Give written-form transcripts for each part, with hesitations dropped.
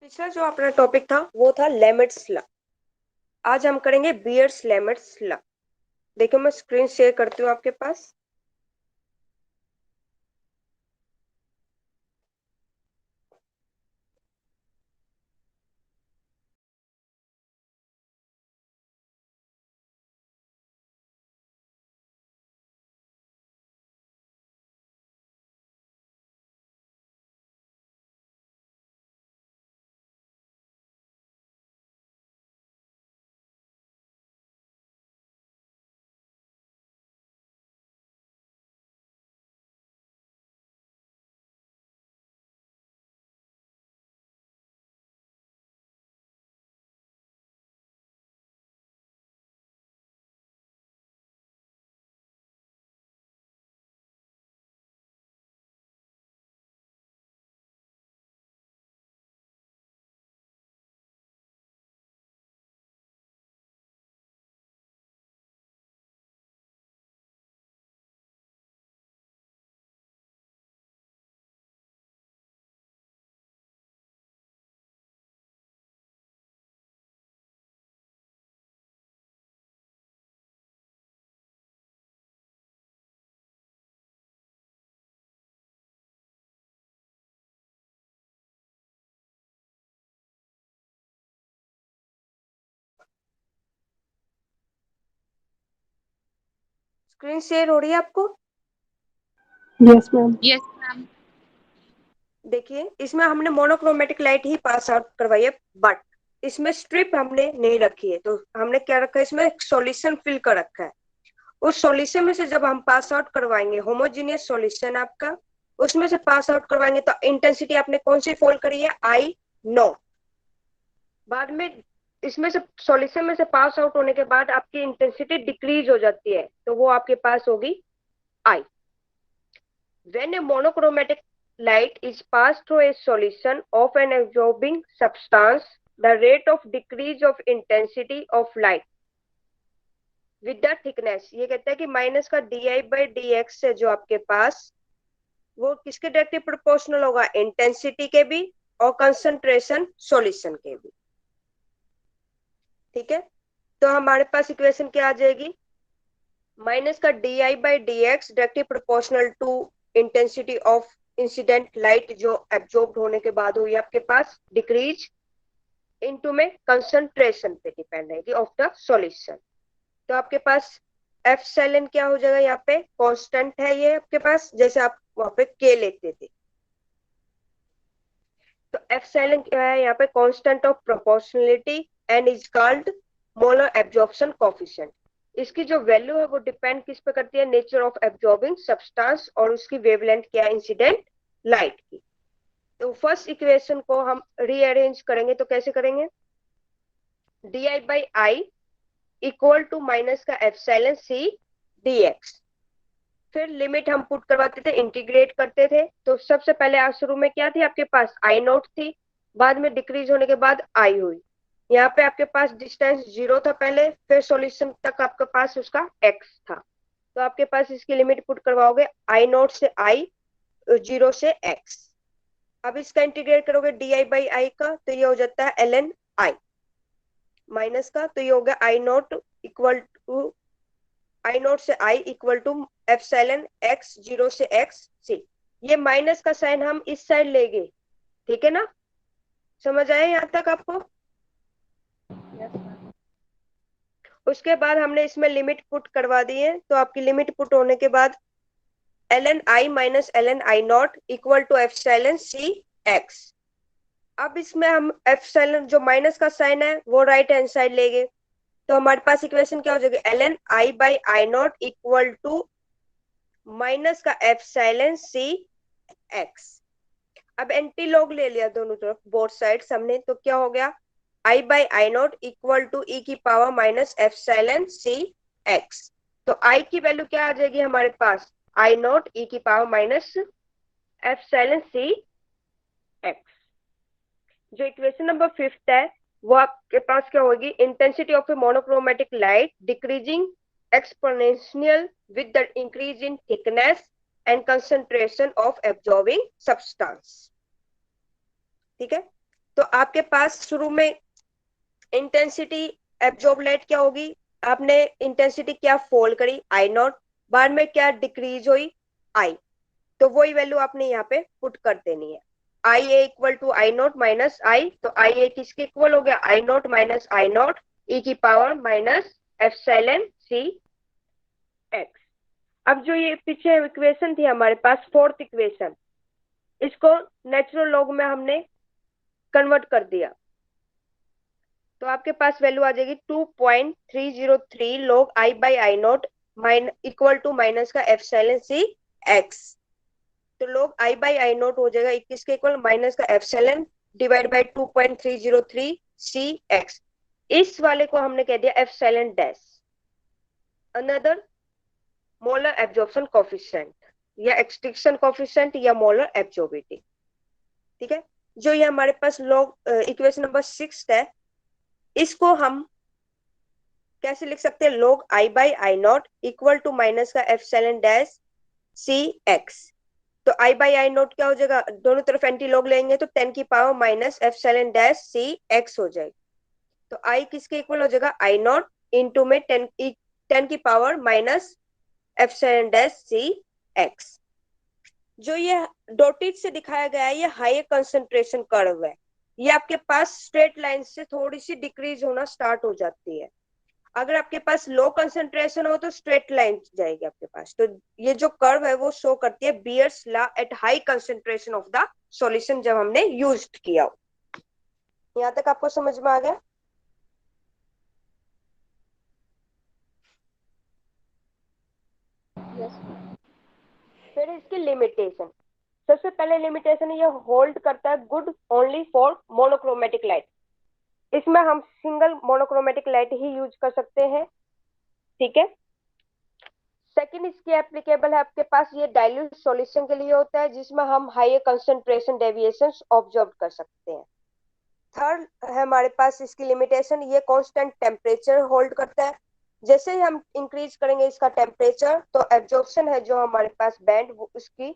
पिछला जो अपना टॉपिक था वो था लेमेट्स लॉ। आज हम करेंगे बीयर्स लेमेट्स लॉ। देखो मैं स्क्रीन शेयर करती हूँ आपके पास। स्क्रीन शेयर हो रही है आपको? Yes ma'am. Yes ma'am. देखिए इसमें हमने मोनोक्रोमेटिक लाइट ही पास आउट करवाई है, बट इसमें स्ट्रिप हमने नहीं रखी है। तो हमने क्या रखा है, इसमें एक सॉल्यूशन फिल कर रखा है। उस सॉल्यूशन में से जब हम पास आउट करवाएंगे होमोजीनियस सॉल्यूशन आपका, उसमें से पास आउट करवाएंगे तो इंटेंसिटी आपने कौन सी फोल्ड करी है, आई नॉट। बाद में इसमें से सॉल्यूशन में से पास आउट होने के बाद आपकी इंटेंसिटी डिक्रीज हो जाती है, तो वो आपके पास होगी I. When a monochromatic light is passed through a solution of an absorbing substance, the rate of decrease of intensity of light with the thickness, ये कहता है कि माइनस का di/dx से जो आपके पास वो किसके डायरेक्टली प्रोपोर्शनल होगा, इंटेंसिटी के भी और कंसंट्रेशन सॉल्यूशन के भी। ठीक है, तो हमारे पास इक्वेशन क्या आ जाएगी, माइनस का di/dx directly proportional to intensity of incident light जो एब्जॉर्ब होने के बाद हुई आपके पास डिक्रीज, इनटू में कंसंट्रेशन पे डिपेंड रहेगी ऑफ द सॉल्यूशन। तो आपके पास एप्सिलॉन क्या हो जाएगा, यहाँ पे कांस्टेंट है ये आपके पास, जैसे आप वहां पे के लेते थे। तो एप्सिलॉन क्या है यहाँ पे, constant of proportionality and is called molar absorption coefficient. इसकी जो वैल्यू है वो डिपेंड किस पे करती है, नेचर ऑफ एब्जॉर्बिंग सब्सटेंस और उसकी वेवलेंथ क्या है इंसिडेंट लाइट की। तो फर्स्ट इक्वेशन को हम रीअरेंज करेंगे तो कैसे करेंगे, di/i इक्वल टू माइनस का एप्सिलॉन सी dx। फिर लिमिट हम पुट करवाते थे, इंटीग्रेट करते थे। तो सबसे पहले आज शुरू में क्या थी आपके पास, आई नोट थी, बाद में डिक्रीज होने के बाद आई हुई। यहाँ पे आपके पास डिस्टेंस 0 था पहले, फिर सॉल्यूशन तक आपके पास उसका x था। तो आपके पास इसकी लिमिट पुट करवाओगे आई नोट से आई, 0 से x। अब इसका इंटीग्रेट करोगे di/i का, तो ये हो जाता है ln i माइनस का, तो ये हो गया I naught equal to, I naught से I equal to epsilon x 0 से x c। ये माइनस का साइन हम इस साइड लेंगे, ठीक है ना, समझ आया यहाँ तक आपको? उसके बाद हमने इसमें लिमिट पुट करवा दी है, तो आपकी लिमिट पुट होने के बाद ln i minus ln i not equal to epsilon c x। अब इसमें हम एप्सिलॉन जो माइनस का साइन है वो राइट हैंड साइड लेंगे, तो हमारे पास इक्वेशन क्या हो जाएगी, ln i/i not equal to minus का एप्सिलॉन c x। अब एंटी लॉग ले लिया दोनों तरफ, बोथ साइड्स हमने, तो क्या हो गया, i/i not equal to e की power minus epsilon c x। तो i की वैल्यू क्या आ जाएगी हमारे पास, i नॉट e की power minus epsilon c x। जो इक्वेशन नंबर 5 है वो आपके पास क्या होगी, intensity of a monochromatic light decreasing exponential with the increase in thickness and concentration of absorbing substance. ठीक है, तो आपके पास शुरू में इंटेंसिटी एब्जॉर्ब लाइट क्या होगी, आपने इंटेंसिटी क्या फॉल करी आई नॉट, बाद में क्या डिक्रीज हुई आई, तो वही वैल्यू आपने यहाँ पे पुट कर देनी है। I A equal to I naught minus I, तो आई ए किसके इक्वल हो गया, I naught minus I naught E की power minus epsilon C X. अब जो ये पीछे इक्वेशन थी हमारे पास फोर्थ इक्वेशन, इसको नेचुरल लॉग में हमने कन्वर्ट कर दिया, तो आपके पास वैल्यू आ जाएगी 2.303 log I by I not minus equal to minus का एप्सिलॉन सी एक्स। तो log I by I not हो जाएगा 21 के इक्वल माइनस का epsilon divide by 2.303 C X. इस वाले को हमने कह दिया epsilon dash. Another molar absorption coefficient या एक्सटिंक्शन कोफिशिएंट या मोलर एब्जॉर्बिलिटी। ठीक है, जो ये हमारे पास लॉग इक्वेशन नंबर 6 है, इसको हम कैसे लिख सकते हैं, log I by I not equal to minus का एप्सिलॉन डैश सी एक्स। तो आई बाई आई नॉट क्या हो जाएगा, दोनों तरफ एंटी लॉग लेंगे तो 10 की power minus epsilon dash c x हो जाएगी। तो आई किसके इक्वल हो जाएगा, आई नॉट इंटू में 10 की power minus epsilon dash c x. जो ये डॉटेड से दिखाया गया है ये हाई कंसंट्रेशन कर्व है, ये आपके पास स्ट्रेट लाइन से थोड़ी सी डिक्रीज होना स्टार्ट हो जाती है। अगर आपके पास लो कंसंट्रेशन हो तो स्ट्रेट लाइन जाएगी आपके पास। तो ये जो कर्व है वो शो करती है bears law at high concentration of the solution, जब हमने यूज किया हो। यहाँ तक आपको समझ में आ गया। Yes. फिर इसकी लिमिटेशन, सबसे पहले लिमिटेशन ये होल्ड करता है good only for monochromatic light, इसमें हम सिंगल मोनोक्रोमेटिक लाइट ही यूज कर सकते हैं। ठीक है, सेकंड इसकी एप्लीकेबल है आपके पास ये डाइल्यूट सॉल्यूशन के लिए होता है, जिसमें हम हाई कंसंट्रेशन डेविएशंस ऑब्जर्व कर सकते हैं। थर्ड है हमारे पास इसकी लिमिटेशन, ये कांस्टेंट टेम्परेचर होल्ड करता है, जैसे ही हम इंक्रीज करेंगे इसका टेम्परेचर तो एब्जॉर्प्शन है जो हमारे पास बैंड उसकी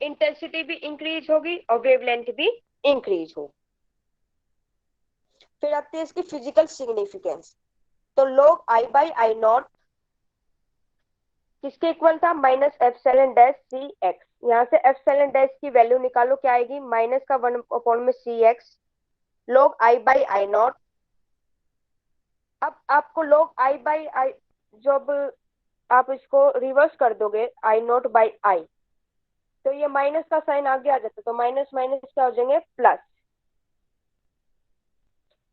इंटेंसिटी भी इंक्रीज होगी और वेवलेंथ भी इंक्रीज होगी। फिर आती है इसकी फिजिकल सिग्निफिकेंस, तो log I by I not किसके इक्वल था, minus epsilon dash c x. यहाँ से एप्सिलॉन डैश की वैल्यू निकालो, क्या आएगी, माइनस का 1 में C X log I by I naught. अब आपको log आई बाई आई, जब आप इसको रिवर्स कर दोगे आई नॉट बाई आई, तो ये माइनस का साइन आगे आ जाता है, तो माइनस माइनस क्या हो जाएंगे प्लस।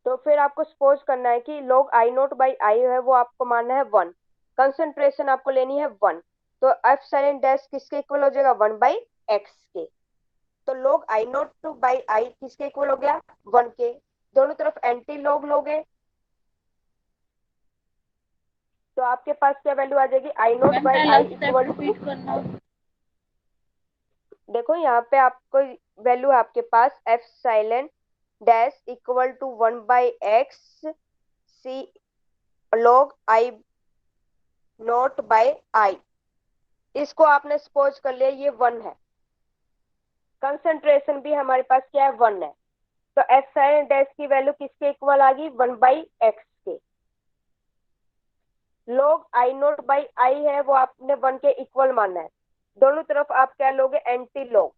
तो फिर आपको सपोज करना है कि log आई नॉट बाई आई है वो आपको मानना है 1, कंसंट्रेशन आपको लेनी है 1, तो एप्सिलॉन डैश किसके इक्वल हो जाएगा 1 बाई एक्स के। तो log आई नॉट बाई आई किसके इक्वल हो गया 1 के, दोनों तरफ एंटी लॉग लोगे तो आपके पास क्या वैल्यू आ जाएगी, आई नॉट मैम बाई पहला I step equal to, repeat करना। देखो यहाँ पे आपको वैल्यू है आपके पास epsilon dash equal to 1 by X C log I naught by I, इसको आपने सपोज कर लिया ये 1 है, कंसंट्रेशन भी हमारे पास क्या है 1 है, तो एप्सिलॉन डैश की वैल्यू किसके इक्वल आ गई 1 बाई एक्स के। log आई नॉट बाई आई है वो आपने 1 के इक्वल मानना है, दोनों तरफ आप क्या लोगे एंटी लॉग,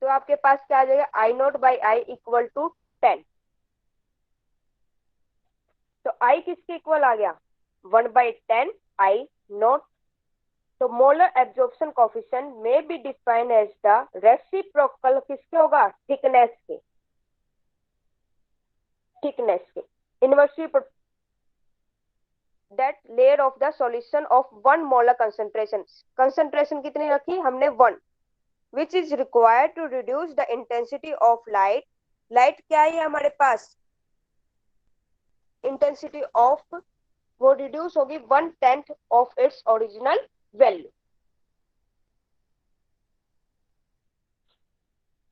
तो आपके पास क्या आ जाएगा I naught by I equal to 10। तो आई किसके इक्वल आ गया 1 बाई 10 आई नॉट। तो मोलर एब्जॉर्प्शन कोफिशिएंट में be defined as the reciprocal किसके होगा, थिकनेस के inversely that layer of the solution of 1 molar concentration कितनी रखी हमने 1, which is required to reduce the intensity of light. Light क्या है हमारे पास, इंटेंसिटी ऑफ वो रिड्यूस होगी 1/10 ऑफ इट्स ओरिजिनल वैल्यू।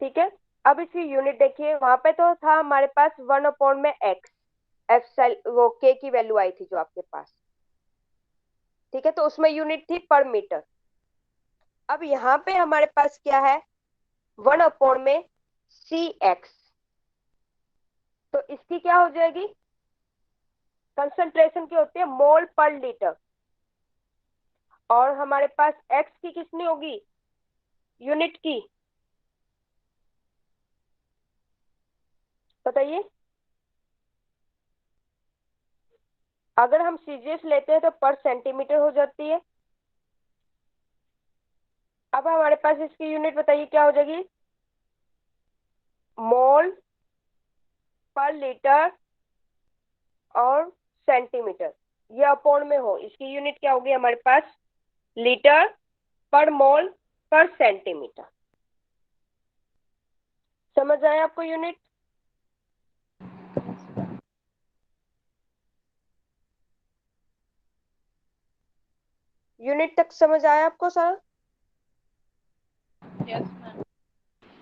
ठीक है, अब इसकी यूनिट देखिए, वहां पे तो था हमारे पास 1 में एक्स एफ वो के की वैल्यू आई थी जो आपके पास। ठीक है, तो उसमें यूनिट थी पर मीटर। अब यहाँ पे हमारे पास क्या है 1 में सी एक्स। तो इसकी क्या हो जाएगी, कंसंट्रेशन की होती है मोल पर लीटर, और हमारे पास एक्स की कितनी होगी, यूनिट की, बताइए। अगर हम सीजीएस लेते हैं तो पर सेंटीमीटर हो जाती है। अब हमारे पास इसकी यूनिट बताइए क्या हो जाएगी, मोल पर लीटर और सेंटीमीटर, ये अपॉन में हो, इसकी यूनिट क्या होगी हमारे पास, लीटर पर मोल पर सेंटीमीटर। समझ आया आपको यूनिट? यूनिट तक समझ आया आपको सर?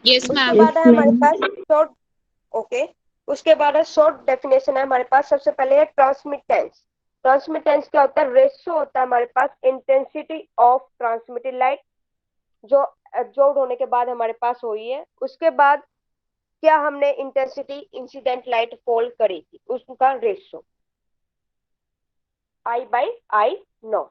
यस उसके मैम। बाद है Yes, हमारे पास ma'am. शॉर्ट, ओके, उसके बाद है शॉर्ट डेफिनेशन है हमारे पास। सबसे पहले है ट्रांसमिटेंस। ट्रांसमिटेंस क्या होता है, रेशियो होता है हमारे पास इंटेंसिटी ऑफ ट्रांसमिटेड लाइट जो एब्जॉर्ब होने के बाद हमारे पास हुई है, उसके बाद क्या हमने इंटेंसिटी इंसिडेंट लाइट फॉल करी थी, उसका ratio I by I not.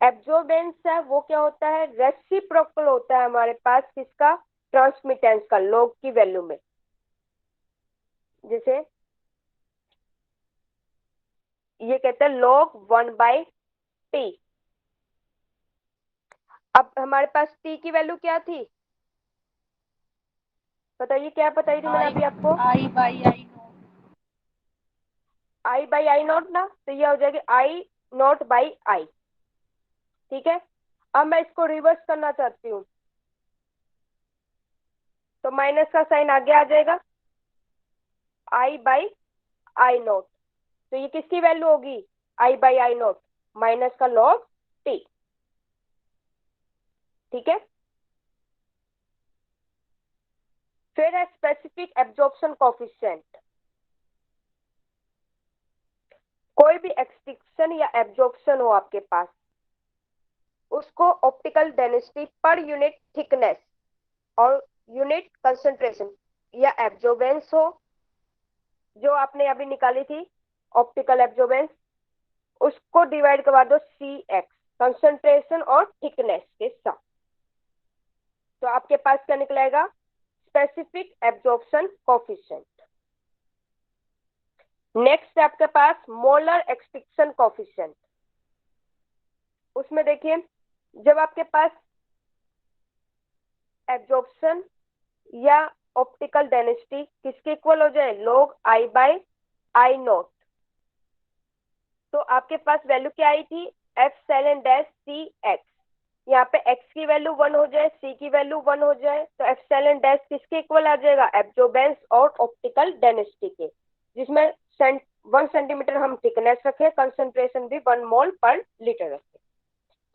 Absorbance है वो क्या होता है, रेसिप्रोकल होता है हमारे पास किसका, ट्रांसमिटेंस का, लॉग की वैल्यू में। जैसे ये कहते हैं log 1/t। अब हमारे पास t की वैल्यू क्या थी, बताइए क्या बताई थी मैंने अभी आपको, I by I naught. I by I naught ना, तो ये हो जाएगी आई नॉट बाई आई। ठीक है, अब मैं इसको रिवर्स करना चाहती हूँ, तो माइनस का साइन आगे आ जाएगा, आई बाई आई नॉट, तो ये किसकी वैल्यू होगी, आई बाई आई नॉट माइनस का लॉग टी। ठीक है, फिर है स्पेसिफिक एब्जॉर्प्शन कोफिशिएंट। कोई भी एक्सटिंक्शन या एब्जॉर्प्शन हो आपके पास, उसको optical density per unit thickness और यूनिट कंसंट्रेशन या एब्जॉर्बेंस हो, जो आपने अभी निकाली थी ऑप्टिकल एब्जॉर्बेंस, उसको डिवाइड करवा दो सी एक्स, कंसंट्रेशन और थिकनेस के साथ, तो आपके पास क्या निकलेगा, स्पेसिफिक एब्जॉर्प्शन कोफिशिएंट। नेक्स्ट है आपके पास मोलर एक्सटिंक्शन कोफिशिएंट। उसमें देखिए, जब आपके पास एब्जॉर्प्शन या ऑप्टिकल डेंसिटी किसके इक्वल हो जाए, log I by I naught, तो आपके पास वैल्यू क्या आई थी, एप्सिलॉन डैश सी एक्स। यहाँ पे x की वैल्यू 1 हो जाए, c की वैल्यू 1 हो जाए, तो एप्सिलॉन डैश किसके इक्वल आ जाएगा, एब्जॉर्बेंस और ऑप्टिकल डेंसिटी के, जिसमें 1 सेंटीमीटर हम थिकनेस रखे, कंसंट्रेशन भी 1 मोल पर लीटर रखे,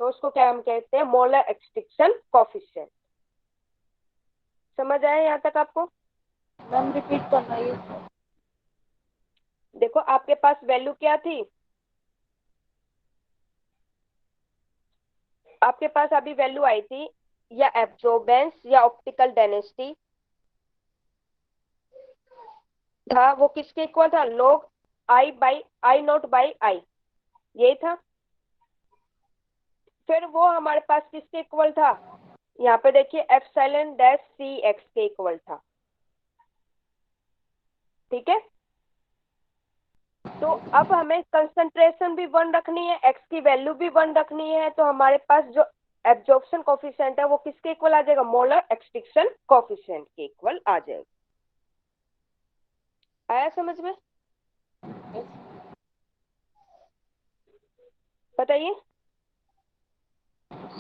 तो उसको क्या हम कहते हैं, मोलर एक्सटिंक्शन कोफिशिएंट। समझ आया यहाँ तक आपको? मैम रिपीट करना ये। देखो आपके पास वैल्यू क्या थी, आपके पास अभी वैल्यू आई थी या एब्जॉर्बेंस या ऑप्टिकल डेंसिटी था, वो किसके इक्वल था, log I by I naught by आई, यही था। फिर वो हमारे पास किसके इक्वल था, यहाँ पे देखिए एप्सिलॉन डैश सी एक्स के इक्वल था। ठीक है, तो अब हमें कंसंट्रेशन भी 1 रखनी है, एक्स की वैल्यू भी 1 रखनी है, तो हमारे पास जो एब्जॉर्प्शन कोफिशिएंट है वो किसके इक्वल आ जाएगा, मोलर एक्सटिंक्शन कोफिशिएंट के इक्वल आ जाएगा। आया समझ में? बताइए।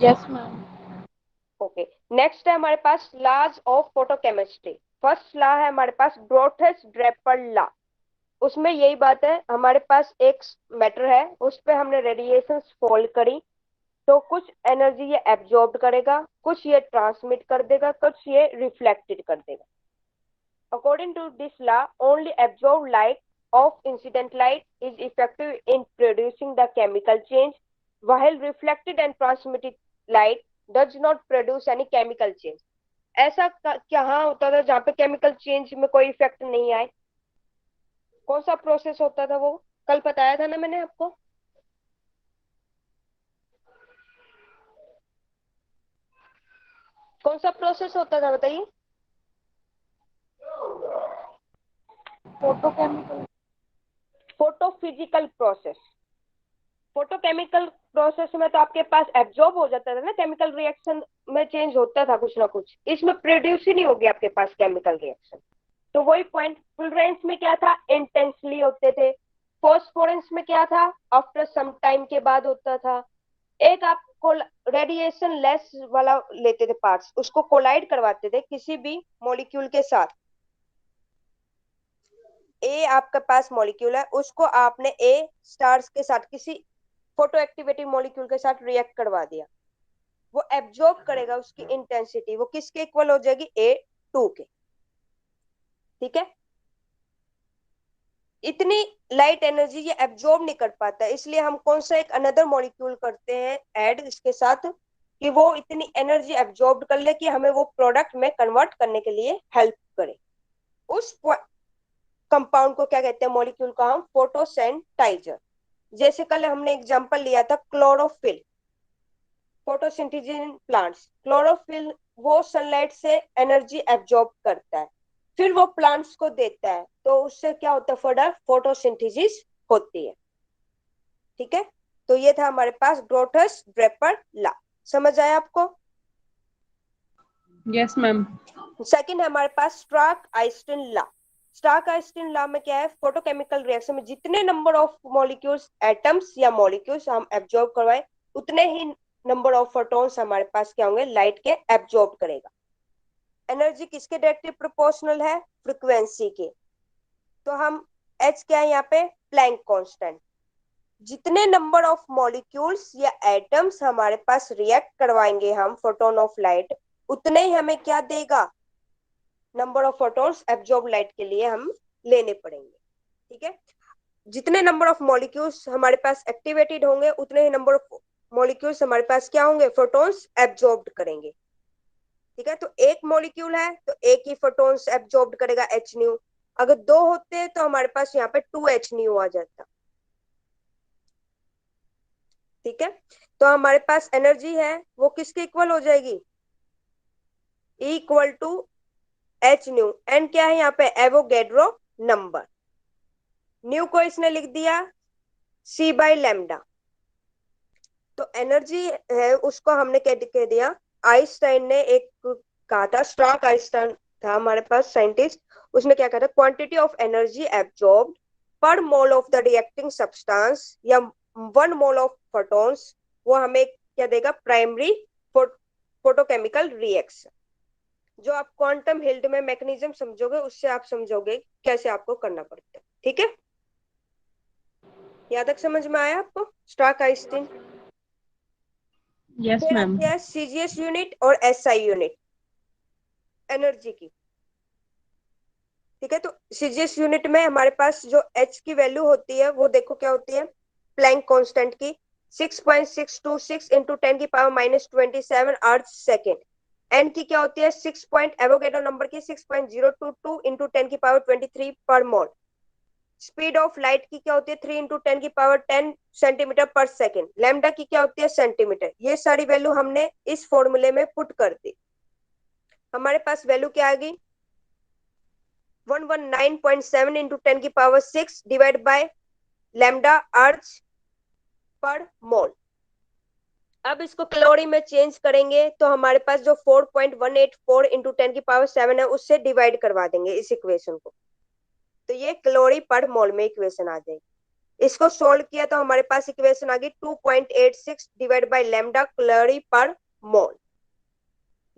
Yes ma'am. ओके, नेक्स्ट है हमारे पास laws of photochemistry. First law है हमारे पास ब्रोथेस ड्रेपर लॉ। उसमें यही बात है, हमारे पास एक मैटर है, उस पे हमने रेडिएशन फॉल करी, तो कुछ एनर्जी ये एब्जॉर्ब करेगा, कुछ ये ट्रांसमिट कर देगा, कुछ ये रिफ्लेक्टेड कर देगा। According to this law, only absorb light of incident light is effective in producing the chemical change, while reflected and transmitted light does not produce any chemical change. ऐसा कहाँ होता था जहाँ पे केमिकल चेंज में कोई इफेक्ट नहीं आए? कौन सा प्रोसेस होता था वो? कल बताया था ना मैंने आपको। कौन सा प्रोसेस होता था बताइए? Photochemical. Photophysical process. Photochemical process में तो आपके पास एब्जॉर्ब हो जाता था ना, केमिकल रिएक्शन में चेंज होता था कुछ ना कुछ, इसमें प्रोड्यूस ही नहीं होगी आपके पास केमिकल रिएक्शन। तो वही पॉइंट, फुलरेंस में क्या था, इंटेंसली होते थे। फॉस्फोरेंस में क्या था, आफ्टर सम टाइम के बाद होता था। एक आप रेडिएशन लेस वाला लेते थे पार्ट्स, उसको कोलाइड करवाते थे किसी भी मॉलिक्यूल के साथ। ए आपके पास मॉलिक्यूल है, उसको आपने ए स्टार्स के साथ किसी फोटो एक्टिवेटिव मॉलिक्यूल के साथ रिएक्ट करवा दिया, वो एब्जॉर्ब करेगा, उसकी इंटेंसिटी वो किसके इक्वल हो जाएगी, A2 के। ठीक है, इतनी लाइट एनर्जी ये एब्जॉर्ब नहीं कर पाता, इसलिए हम कौन सा एक अनदर मॉलिक्यूल करते हैं ऐड इसके साथ, कि वो इतनी एनर्जी एब्जॉर्ब कर ले कि हमें वो प्रोडक्ट में कन्वर्ट करने के लिए हेल्प करे। उस कंपाउंड को क्या कहते हैं, मॉलिक्यूल का हम फोटोसेंटाइजर। जैसे कल हमने एग्जांपल लिया था chlorophyll, photosynthesis in plants. Chlorophyll वो सनलाइट से एनर्जी एब्जॉर्ब करता है, फिर वो प्लांट्स को देता है, तो उससे क्या होता है, फर्दर फोटोसिंथेसिस होती है। ठीक है, तो ये था हमारे पास ग्रोथस ड्रेपर लॉ। समझ आया आपको? Yes, ma'am. सेकंड है हमारे पास Stark Einstein law. Stark Einstein law में क्या है, फोटोकेमिकल रिएक्शन में जितने नंबर ऑफ मॉलिक्यूल्स, एटम्स या मॉलिक्यूल्स हम एब्जॉर्ब करवाए, उतने ही नंबर ऑफ फोटॉन्स हमारे पास क्या होंगे, लाइट के एब्जॉर्ब करेगा। एनर्जी किसके डायरेक्टली प्रोपोर्शनल है, फ्रीक्वेंसी के। तो हम एच क्या है यहाँ पे, प्लैंक कांस्टेंट। जितने नंबर ऑफ मॉलिक्यूल्स या एटम्स हमारे पास रिएक्ट करवाएंगे हम फोटोन ऑफ लाइट, उतने ही हमें क्या देगा, number of photons absorb light के लिए हम लेने पड़ेंगे। ठीक है, जितने नंबर ऑफ मॉलिक्यूल्स हमारे पास एक्टिवेटेड होंगे, उतने ही नंबर ऑफ मॉलिक्यूल्स हमारे पास क्या होंगे, फोटॉन्स एब्जॉर्ब करेंगे। ठीक है, तो एक मॉलिक्यूल है तो एक ही फोटॉन्स एब्जॉर्ब करेगा, एच न्यू। अगर दो होते हैं तो हमारे पास यहाँ पे 2 एच न्यू आ जाता। ठीक है, तो हमारे पास एनर्जी है वो किसके इक्वल हो जाएगी, equal to h nu. N क्या है यहाँ पे, एवोगैड्रो नंबर। न्यू को इसने लिख दिया C/λ। तो एनर्जी है उसको हमने कह दिया, आइंस्टाइन ने एक कहा था, स्टार्क आइंस्टाइन था हमारे पास साइंटिस्ट, उसने क्या कहा था, क्वांटिटी ऑफ एनर्जी एब्जॉर्ब्ड पर mole of the reacting substance या 1 मोल ऑफ फोटॉन्स, वो हमें क्या देगा, प्राइमरी फोटोकेमिकल रिएक्शन। जो आप क्वांटम हिल्ड में मैकेनिज्म समझोगे, उससे आप समझोगे कैसे आपको करना पड़ता है। ठीक है, यहाँ तक समझ में आया आपको स्टार्क आइंस्टीन? Yes, फिर ma'am. आती है सीजीएस यूनिट और एसआई यूनिट एनर्जी की। ठीक है, तो सीजीएस यूनिट में हमारे पास जो एच की वैल्यू होती है वो देखो क्या होती है, प्लैंक कांस्टेंट की 6.626 इंटू 10⁻⁻27 अर्थ सेकेंड। एन की क्या होती है, 6 एवोगैड्रो नंबर की 6.022 इंटू 10⁻23 पर मोल। स्पीड ऑफ लाइट की क्या होती है, 3 इंटू 10⁻10 सेंटीमीटर पर सेकेंड। लैम्डा की क्या होती है, सेंटीमीटर। ये सारी वैल्यू हमने इस फॉर्मूले में पुट कर दी, हमारे पास वैल्यू क्या आ गई, 119.7 इंटू 10⁻6 डिवाइड बाय लैम्डा अर्थ पर मोल। अब इसको कैलोरी में चेंज करेंगे तो हमारे पास जो 4.184 इंटू 10⁻7 है उससे डिवाइड करवा देंगे इस इक्वेशन को, तो ये कैलोरी पर मोल में इक्वेशन आ जाएगी। इसको सोल्व किया तो हमारे पास इक्वेशन आ गई 2.86 डिवाइड बाय लैम्डा कैलोरी पर मोल।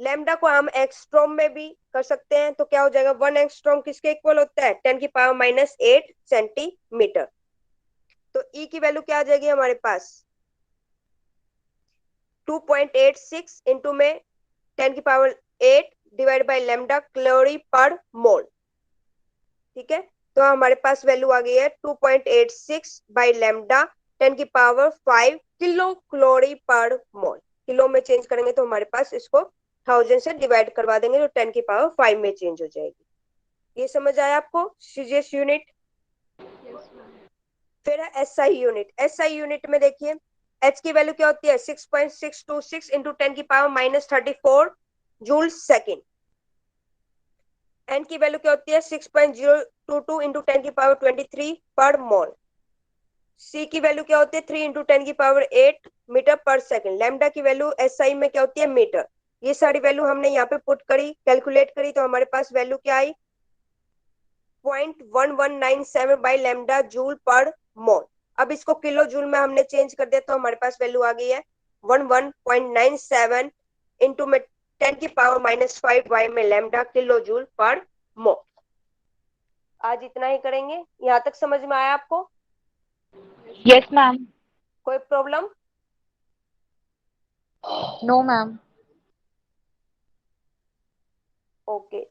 लैम्डा को हम एंगस्ट्रॉम में भी कर सकते हैं, तो क्या हो जाएगा, 1 एंगस्ट्रॉम किसके इक्वल होता है, 10⁻⁻8 सेंटीमीटर। तो ई की वैल्यू क्या आ जाएगी हमारे पास, 2.86 इंटू में 10⁸ डिवाइड बाय लैम्डा कैलोरी पर मोल। ठीक है, तो हमारे पास वैल्यू आ गई है 2.86 बाय लैम्डा 10⁵ किलो कैलोरी पर मोल। किलो में चेंज करेंगे तो हमारे पास इसको 1000 से डिवाइड करवा देंगे तो 10 की पावर 5 में चेंज हो जाएगी। ये समझ आया आपको सीजीएस यूनिट? फिर है एसआई यूनिट। एसआई यूनिट में देखिए एच की वैल्यू क्या होती है 6.626 इंटू 10 की पावर -34 जूल सेकेंड। एन की वैल्यू क्या होती है 6.022 इंटू 10 की पावर 23 पर मोल। सी की वैल्यू क्या होती है 3 इंटू 10 की पावर 8 मीटर पर सेकेंड। लैम्डा की वैल्यू एसआई में क्या होती है मीटर। ये सारी वैल्यू हमने यहाँ पे पुट करी, कैलकुलेट करी, तो हमारे पास वैल्यू क्या आई 0.1197 बाई लैम्डा जूल पर मोल। अब इसको किलो जूल में हमने चेंज कर दिया तो हमारे पास वैल्यू आ गई है 11.97 इंटू में 10 की पावर -5 बाई में लैम्डा किलो जूल पर मोल। आज इतना ही करेंगे। यहाँ तक समझ में आया आपको? Yes, ma'am. कोई प्रॉब्लम? No, ma'am. ओके,